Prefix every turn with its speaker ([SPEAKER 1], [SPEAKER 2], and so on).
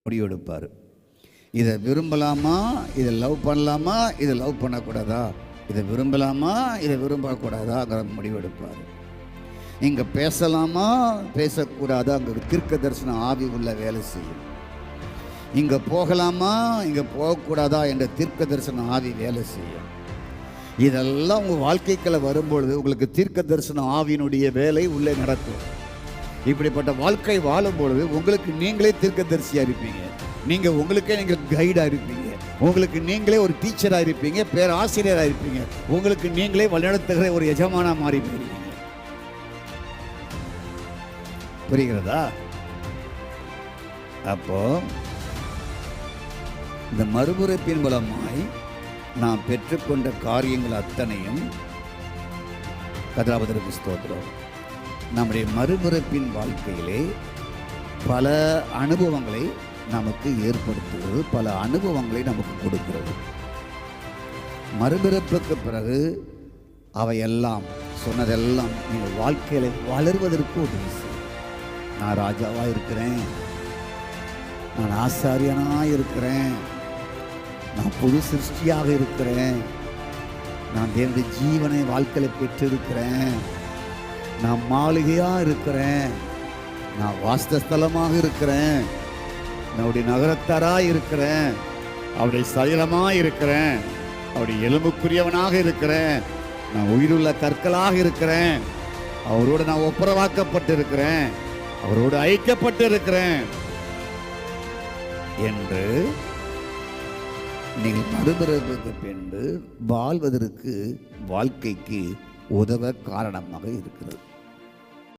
[SPEAKER 1] முடிவெடுப்பார். இதை விரும்பலாமா, இதை லவ் பண்ணலாமா, இதை லவ் பண்ணக்கூடாதா, இதை விரும்பலாமா, இதை விரும்பக்கூடாதாங்கிற முடிவெடுப்பார். இங்கே பேசலாமா பேசக்கூடாதா, அங்கே தீர்க்க தரிசன ஆவி உள்ள வேலை செய்யும். இங்கே போகலாமா இங்கே போகக்கூடாதா என்ற தீர்க்க தரிசன ஆவி வேலை செய்யும். இதெல்லாம் உங்கள் வாழ்க்கைக்குள்ள வரும்பொழுது உங்களுக்கு தீர்க்க தரிசன ஆவியினுடைய வேலை உள்ளே நடக்கும். இப்படிப்பட்ட வாழ்க்கை வாழும்பொழுது உங்களுக்கு நீங்களே தீர்க்கதரிசியாக இருப்பீங்க. நீங்கள் உங்களுக்கே நீங்கள் கைடாக இருப்பீங்க. உங்களுக்கு நீங்களே ஒரு டீச்சராக இருப்பீங்க, பேராசிரியராக இருப்பீங்க. உங்களுக்கு நீங்களே வழிநடத்துகிற ஒரு எஜமானா மாறி போயிருவீங்க. புரிகிறதா? அப்போ இந்த மறுபுறப்பின் மூலமாய் நாம் பெற்றுக்கொண்ட காரியங்கள் அத்தனையும் கர்த்தருக்கு ஸ்தோத்திரம். நம்முடைய மறுபிறப்பின் வாழ்க்கையிலே பல அனுபவங்களை நமக்கு ஏற்படுத்துகிறது, பல அனுபவங்களை நமக்கு கொடுக்கிறது. மறுபிறப்புக்கு பிறகு அவையெல்லாம் சொன்னதெல்லாம் நீங்கள் வாழ்க்கையில் வளர்வதற்கு உதவி செய்யும். நான் ராஜாவாக இருக்கிறேன், நான் ஆசாரியனாக இருக்கிறேன், நான் புது சிருஷ்டியாக இருக்கிறேன், நான் தேவனுடைய ஜீவனை வாழ்க்கையில் பெற்றிருக்கிறேன், நான் மாளிகையாக இருக்கிறேன், நான் வாஸ்தலமாக இருக்கிறேன், அவருடைய நகரத்தாராக இருக்கிறேன், அவருடைய சைலமாக இருக்கிறேன், அவருடைய எலும்புக்குரியவனாக இருக்கிறேன், நான் உயிருள்ள கற்களாக இருக்கிறேன், அவரோடு நான் ஒப்புரவாக்கப்பட்டு இருக்கிறேன், அவரோடு ஐக்கியப்பட்டு இருக்கிறேன் என்று நீங்கள் மறுபிறப்புக்கு பின்பு வாழ்வதற்கு வாழ்க்கைக்கு உதவ காரணமாக இருக்கிறது.